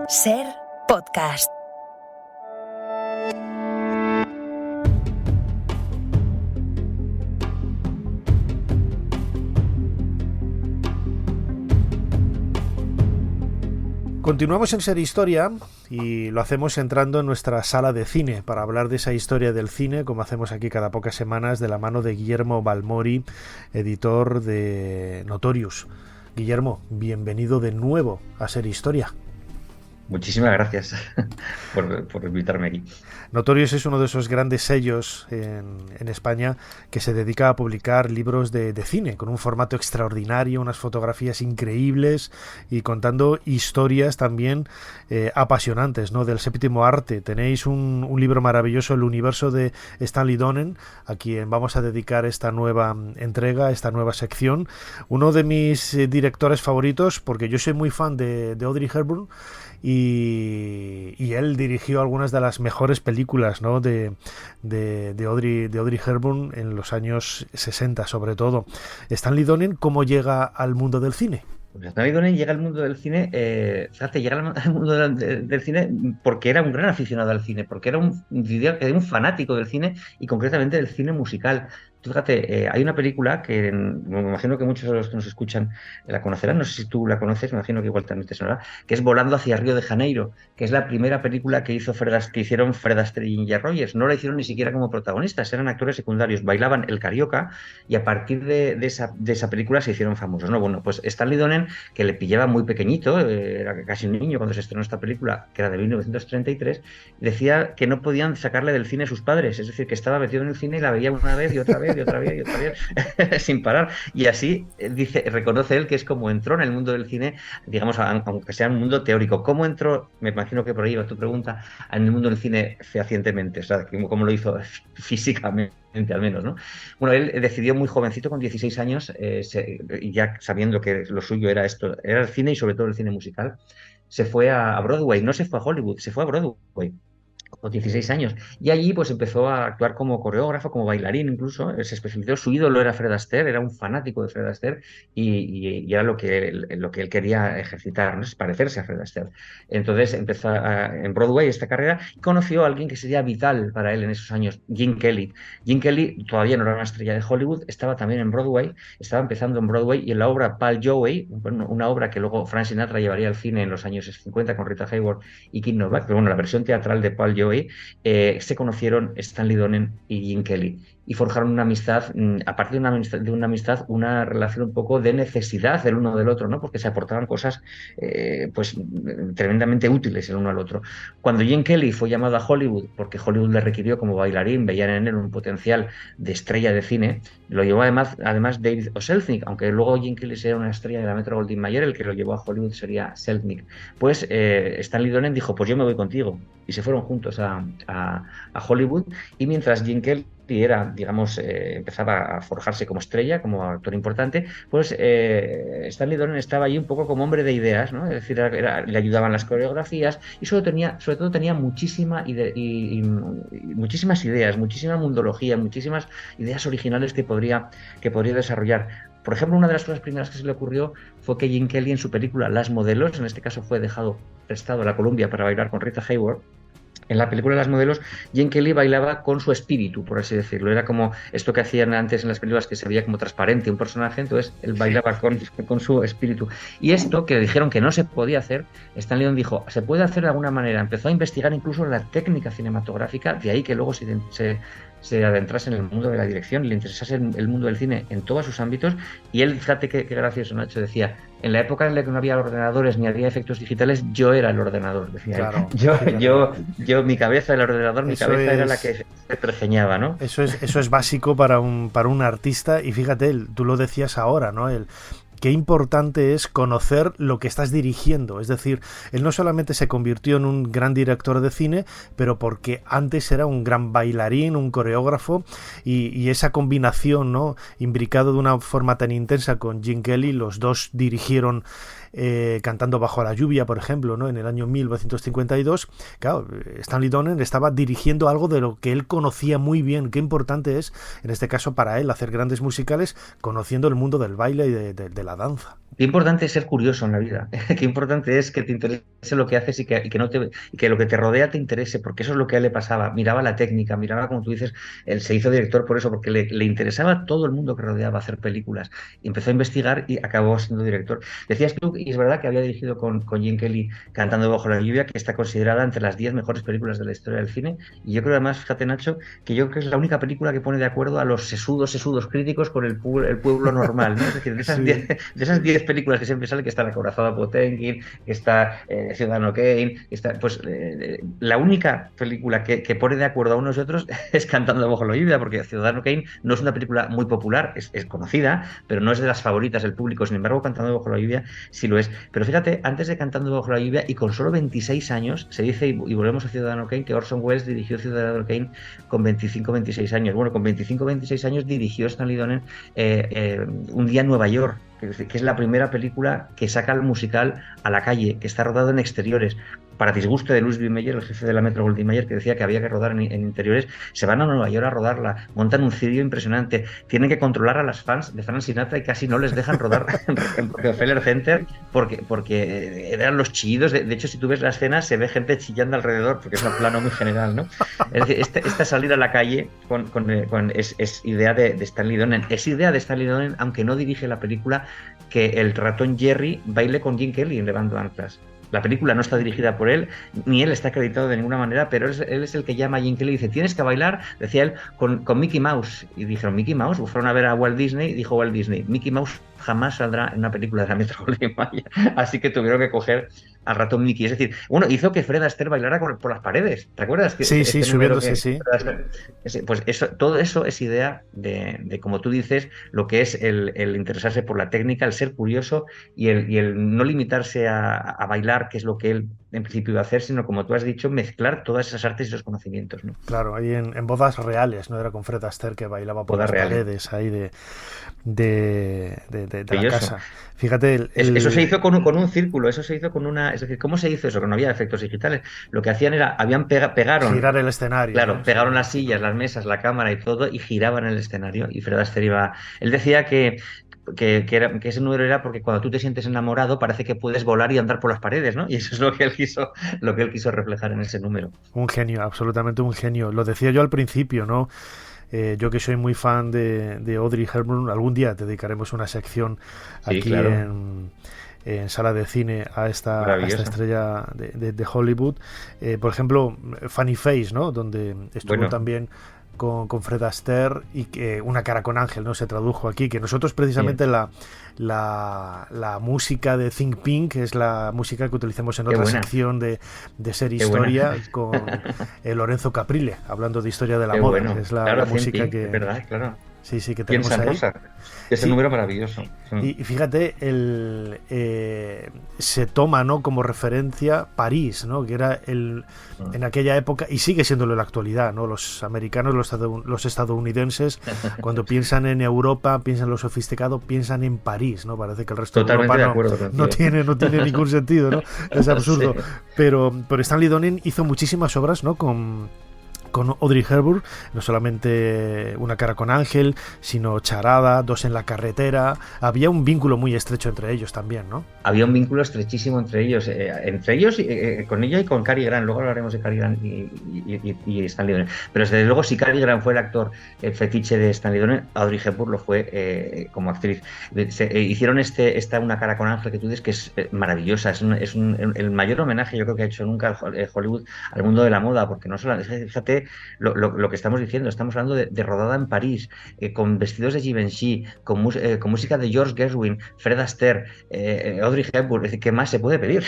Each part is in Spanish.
Ser podcast. Continuamos en Ser Historia y lo hacemos entrando en nuestra sala de cine para hablar de esa historia del cine, como hacemos aquí cada pocas semanas, de la mano de Guillermo Balmori, editor de Notorious. Guillermo, bienvenido de nuevo a Ser Historia. Muchísimas gracias por invitarme aquí. Notorious es uno de esos grandes sellos en España que se dedica a publicar libros de cine con un formato extraordinario, unas fotografías increíbles y contando historias también apasionantes, ¿no? Del séptimo arte. Tenéis un libro maravilloso, El universo de Stanley Donen, a quien vamos a dedicar esta nueva entrega, esta nueva sección. Uno de mis directores favoritos, porque yo soy muy fan de Audrey Hepburn, y él dirigió algunas de las mejores películas, ¿no? de Audrey Hepburn en los años 60 sobre todo. Stanley Donen, ¿cómo llega al mundo del cine? Pues Stanley Donen llega al mundo del cine, llega al mundo del cine porque era un gran aficionado al cine, porque era un fanático del cine y concretamente del cine musical. Fíjate, hay una película que me imagino que muchos de los que nos escuchan la conocerán, no sé si tú la conoces, me imagino que igual también te sonará, que es Volando hacia Río de Janeiro, que es la primera película que hicieron Fred Astaire y Ginger Rogers. No la hicieron ni siquiera como protagonistas, eran actores secundarios, bailaban el carioca y a partir de esa película se hicieron famosos, ¿no? Bueno, pues Stanley Donen, que le pillaba muy pequeñito, era casi un niño cuando se estrenó esta película, que era de 1933, decía que no podían sacarle del cine a sus padres, es decir, que estaba metido en el cine y la veía una vez y otra vez y otra vez y otra vez sin parar. Y así reconoce él que es como entró en el mundo del cine, digamos, aunque sea un mundo teórico. ¿Cómo entró? Me imagino que por ahí va tu pregunta, en el mundo del cine fehacientemente, o sea, cómo lo hizo físicamente al menos, ¿no? Bueno, él decidió muy jovencito, con 16 años, ya sabiendo que lo suyo era esto, era el cine y sobre todo el cine musical, se fue a Broadway, no se fue a Hollywood, se fue a Broadway con 16 años. Y allí pues empezó a actuar como coreógrafo, como bailarín incluso, se especializó, su ídolo era Fred Astaire, era un fanático de Fred Astaire y era lo que él quería ejercitar, ¿no? Es parecerse a Fred Astaire. Entonces empezó en Broadway esta carrera y conoció a alguien que sería vital para él en esos años, Gene Kelly. Gene Kelly todavía no era una estrella de Hollywood, estaba también en Broadway, estaba empezando en Broadway y en la obra Pal Joey, una obra que luego Frank Sinatra llevaría al cine en los años 50 con Rita Hayworth y Kim Novak, pero bueno, la versión teatral de Pal Joey, se conocieron Stanley Donen y Gene Kelly y forjaron una amistad, a partir de una amistad, una relación un poco de necesidad del uno del otro, ¿no? Porque se aportaban cosas pues tremendamente útiles el uno al otro. Cuando Gene Kelly fue llamado a Hollywood, porque Hollywood le requirió como bailarín, veían en él un potencial de estrella de cine, lo llevó además David O. Selznick, aunque luego Gene Kelly sería una estrella de la Metro-Goldwyn-Mayer, el que lo llevó a Hollywood sería Selznick. Pues Stanley Donen dijo, pues yo me voy contigo, y se fueron juntos a Hollywood, y mientras Gene Kelly era, digamos, empezaba a forjarse como estrella, como actor importante, pues Stanley Donen estaba allí un poco como hombre de ideas, ¿no? Es decir, le ayudaban las coreografías y sobre todo tenía muchísimas ideas, muchísima mundología, muchísimas ideas originales que podría desarrollar. Por ejemplo, una de las cosas primeras que se le ocurrió fue que Gene Kelly en su película Las Modelos, en este caso fue dejado prestado a la Columbia para bailar con Rita Hayworth. En la película Las Modelos, Gene Kelly bailaba con su espíritu, por así decirlo. Era como esto que hacían antes en las películas, que se veía como transparente un personaje, entonces él bailaba con su espíritu. Y esto, que le dijeron que no se podía hacer, Stanley Donen dijo, se puede hacer de alguna manera. Empezó a investigar incluso la técnica cinematográfica, de ahí que luego se adentrase en el mundo de la dirección, le interesase el mundo del cine en todos sus ámbitos. Y él, fíjate qué gracioso, Nacho, decía, en la época en la que no había ordenadores ni había efectos digitales, yo era el ordenador, decía claro, él. Yo, mi cabeza, el ordenador, mi cabeza era la que se pergeñaba, ¿no? Eso es básico para un artista, y fíjate, tú lo decías ahora, ¿no? Qué importante es conocer lo que estás dirigiendo. Es decir, él no solamente se convirtió en un gran director de cine, pero porque antes era un gran bailarín, un coreógrafo, y esa combinación, ¿no? Imbricado de una forma tan intensa con Gene Kelly, los dos dirigieron Cantando bajo la lluvia, por ejemplo, ¿no? En el año 1952, claro, Stanley Donen estaba dirigiendo algo de lo que él conocía muy bien. Qué importante es, en este caso para él, hacer grandes musicales conociendo el mundo del baile y de la danza. Qué importante es ser curioso en la vida. Qué importante es que te interese lo que haces y que no te, y que lo que te rodea te interese, porque eso es lo que a él le pasaba. Miraba la técnica, miraba, como tú dices, él se hizo director por eso, porque le interesaba todo el mundo que rodeaba hacer películas. Y empezó a investigar y acabó siendo director. Decías tú, y es verdad que había dirigido con Gene Kelly Cantando bajo la lluvia, que está considerada entre las 10 mejores películas de la historia del cine. Y yo creo además, fíjate Nacho, que yo creo que es la única película que pone de acuerdo a los sesudos críticos con el pueblo normal, ¿no? Es decir, de esas 10 películas que siempre sale, que está La Acorazada Potemkin, que está Ciudadano Kane, que está, pues la única película que pone de acuerdo a unos y otros es Cantando bajo la lluvia, porque Ciudadano Kane no es una película muy popular, es conocida, pero no es de las favoritas del público. Sin embargo, Cantando bajo la lluvia sí lo es. Pero fíjate, antes de Cantando bajo la lluvia y con solo 26 años, se dice, y volvemos a Ciudadano Kane, que Orson Welles dirigió Ciudadano Kane con 25-26 años. Bueno, con 25-26 años dirigió Stanley Donen Un día en Nueva York, que es la primera película que saca el musical a la calle, que está rodado en exteriores. Para disgusto de Louis B. Mayer, el jefe de la Metro Goldwyn Mayer, que decía que había que rodar en interiores, se van a Nueva York a rodarla, montan un circo impresionante, tienen que controlar a las fans de Frank Sinatra y casi no les dejan rodar en Rockefeller Center porque eran los chillidos. De hecho, si tú ves la escena, se ve gente chillando alrededor, porque es un plano muy general, ¿no? Es decir, esta salida a la calle es idea de Stanley Donen. Es idea de Stanley Donen, aunque no dirige la película, que el ratón Jerry baile con Gene Kelly en Levando Anclas. La película no está dirigida por él, ni él está acreditado de ninguna manera, pero él es el que llama a Gene Kelly y dice, tienes que bailar, decía él, con Mickey Mouse. Y dijeron, ¿Mickey Mouse? Fueron a ver a Walt Disney y dijo Walt Disney, Mickey Mouse jamás saldrá en una película de la Metro Goldwyn Mayer. Así que tuvieron que coger al ratón Mickey. Es decir, bueno, hizo que Fred Astaire bailara por las paredes. ¿Te acuerdas? Sí, subiéndose, sí. Pues todo eso es idea de, como tú dices, lo que es el interesarse por la técnica, el ser curioso y el no limitarse a bailar, que es lo que él en principio iba a hacer, sino, como tú has dicho, mezclar todas esas artes y esos conocimientos, ¿no? Claro, ahí en bodas reales, ¿no? Era con Fred Astaire que bailaba por las paredes ahí de la casa. Fíjate, eso se hizo con un círculo, eso se hizo con una... Es decir, ¿cómo se hizo eso? Que no había efectos digitales. Lo que hacían era, pegaron... Girar el escenario. Claro, ¿no? pegaron las sillas, las mesas, la cámara y todo, y giraban el escenario. Y Fred Astaire iba... Él decía que ese número era porque cuando tú te sientes enamorado parece que puedes volar y andar por las paredes, ¿no? Y eso es lo que él quiso reflejar en ese número. Un genio, absolutamente un genio. Lo decía yo al principio, ¿no? Yo que soy muy fan de Audrey Hepburn, algún día dedicaremos una sección aquí, claro, en sala de cine a esta estrella de Hollywood. Por ejemplo, Funny Face, ¿no? Donde estuvo también con Fred Astaire, y que Una cara con Ángel, ¿no? Se tradujo aquí, que nosotros precisamente la música de Think Pink es la música que utilizamos en otra sección de Ser Historia con Lorenzo Caprile, hablando de historia de la moda. Bueno. Es la música Pink, que... Es verdad, claro. Sí, que tenemos ahí. Rosa. Ese número maravilloso. Y fíjate, se toma, ¿no?, como referencia París, ¿no?, que era en aquella época, y sigue siéndolo en la actualidad, ¿no? Los americanos, los estadounidenses, cuando piensan en Europa, piensan en lo sofisticado, piensan en París, ¿no? Parece que el resto de Europa no tiene ningún sentido, ¿no? Es absurdo. Sí. Pero Stanley Donen hizo muchísimas obras, ¿no?, con Audrey Hepburn, no solamente Una cara con Ángel, sino Charada, Dos en la carretera. Había un vínculo muy estrecho entre ellos también, ¿no? Había un vínculo estrechísimo entre ellos, con ella y con Cary Grant. Luego hablaremos de Cary Grant y Stanley Donen. Pero desde luego, si Cary Grant fue el actor fetiche de Stanley Donen, Audrey Hepburn lo fue como actriz. Hicieron esta Una cara con Ángel, que tú dices que es maravillosa, es el mayor homenaje, yo creo, que ha hecho nunca Hollywood al mundo de la moda, porque no solo, fíjate lo que estamos diciendo, estamos hablando de rodada en París, con vestidos de Givenchy, con música de George Gershwin, Fred Astaire, Audrey Hepburn. ¿Qué más se puede pedir?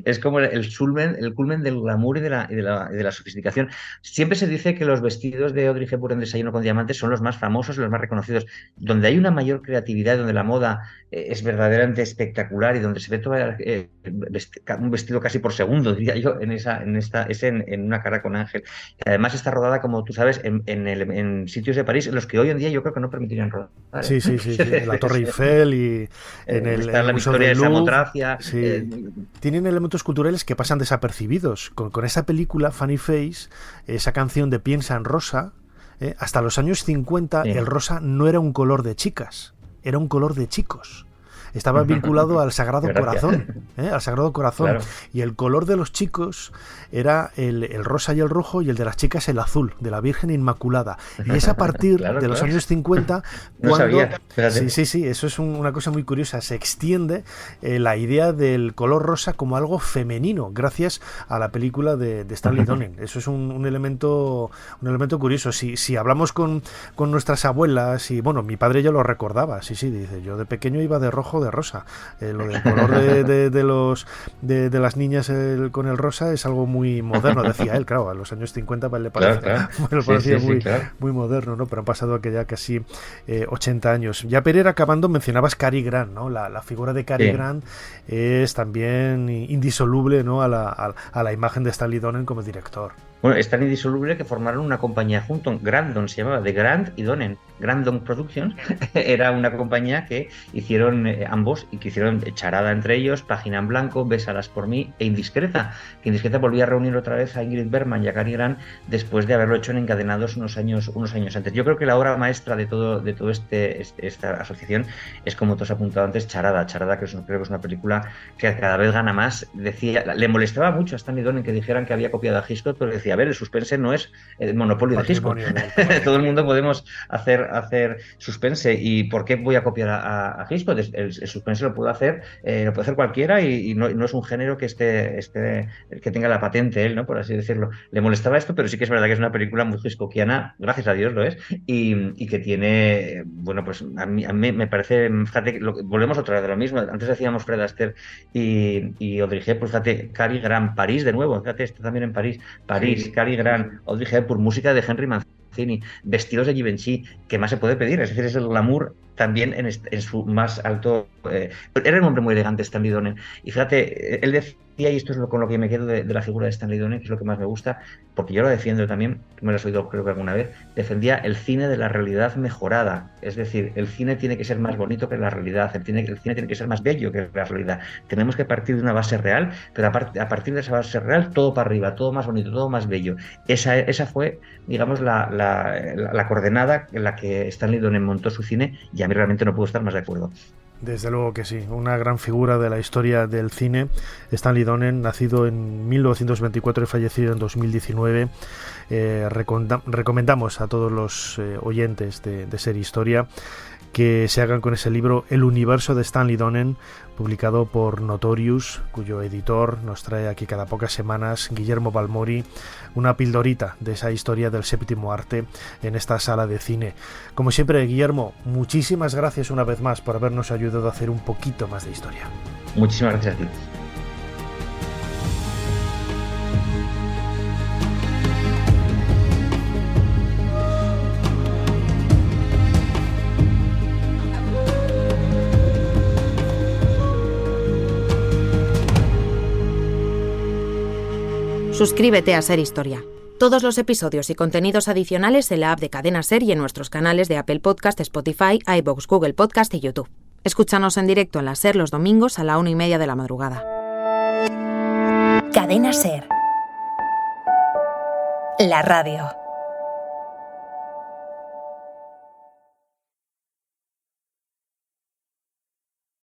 Es como el culmen del glamour y de la sofisticación. Siempre se dice que los vestidos de Audrey Hepburn en Desayuno con Diamantes son los más famosos y los más reconocidos, donde hay una mayor creatividad, donde la moda es verdaderamente espectacular y donde se ve todo un vestido casi por segundo, diría yo, en Una cara con un ángel. Además está rodada, como tú sabes, en sitios de París en los que hoy en día yo creo que no permitirían rodar. Sí, en la Torre Eiffel y está el la Museo Victoria de del Louvre. Samotracia. Sí. Tienen elementos culturales que pasan desapercibidos. Con esa película, Funny Face, esa canción de Piensa en Rosa, hasta los años 50 el rosa no era un color de chicas, era un color de chicos. Estaba vinculado al Sagrado Corazón, al Sagrado Corazón. Claro. Y el color de los chicos era el rosa y el rojo, y el de las chicas el azul, de la Virgen Inmaculada. Y es a partir de los años 50 cuando... Sí, eso es una cosa muy curiosa. Se extiende la idea del color rosa como algo femenino, gracias a la película de Stanley Donen. Eso es un elemento curioso. Si hablamos con nuestras abuelas, y bueno, mi padre ya lo recordaba, dice, yo de pequeño iba de rojo, de rosa. Lo del color de las niñas con el rosa es algo muy moderno, decía él, claro, a los años 50 le parecía muy moderno, ¿no? Pero han pasado que ya casi 80 años. Ya Pereira, acabando, mencionabas Cary Grant, ¿no? La figura de Cary Grant es también indisoluble, ¿no? a la imagen de Stanley Donen como director. Bueno, es tan indisoluble que formaron una compañía juntos, Grandon se llamaba, de Grant y Donen. Grandon Productions era una compañía que hicieron ambos y que hicieron Charada entre ellos, Página en Blanco, Bésalas por mí e Indiscreta, que Indiscreta volvía a reunir otra vez a Ingrid Bergman y a Cary Grant después de haberlo hecho en Encadenados unos años antes. Yo creo que la obra maestra de todo esta asociación es, como tú has apuntado antes, Charada, que creo que es una película que cada vez gana más. Le molestaba mucho a Stanley Donen que dijeran que había copiado a Hitchcock, pero decía, a ver, el suspense no es el monopolio de Hitchcock. Todo el mundo podemos hacer suspense, y ¿por qué voy a copiar a Hitchcock? El suspense lo puede hacer cualquiera, y no es un género que que tenga la patente él, ¿no? Por así decirlo. Le molestaba esto, pero sí que es verdad que es una película muy hitchcockiana, gracias a Dios lo es, y que tiene, bueno, pues a mí me parece, fíjate, volvemos otra vez de lo mismo. Antes decíamos Fred Astaire y Audrey Hepburn, fíjate, Cary Grant, París de nuevo, fíjate, está también en París, Cary Grant, Audrey Hepburn, música de Henry Mancini, vestidos de Givenchy, ¿qué más se puede pedir? Es decir, es el glamour también en su más alto... era un hombre muy elegante, Stanley Donen, y fíjate, él decía, y esto es con lo que me quedo de la figura de Stanley Donen, que es lo que más me gusta, porque yo lo defiendo también, me lo has oído creo que alguna vez, defendía el cine de la realidad mejorada, es decir, el cine tiene que ser más bonito que la realidad, el cine tiene que ser más bello que la realidad, tenemos que partir de una base real, pero a partir de esa base real, todo para arriba, todo más bonito, todo más bello. Esa fue, digamos, la coordenada en la que Stanley Donen montó su cine, y a mí realmente no puedo estar más de acuerdo. Desde luego que sí, una gran figura de la historia del cine, Stanley Donen, nacido en 1924 y fallecido en 2019. Recomendamos a todos los oyentes de Ser Historia que se hagan con ese libro El universo de Stanley Donen, publicado por Notorious, cuyo editor nos trae aquí cada pocas semanas, Guillermo Balmori, una pildorita de esa historia del séptimo arte en esta sala de cine. Como siempre, Guillermo, muchísimas gracias una vez más por habernos ayudado a hacer un poquito más de historia. Muchísimas gracias a ti. Suscríbete a Ser Historia. Todos los episodios y contenidos adicionales en la app de Cadena Ser y en nuestros canales de Apple Podcast, Spotify, iVoox, Google Podcast y YouTube. Escúchanos en directo en la Ser los domingos a la 1:30 de la madrugada. Cadena Ser. La radio.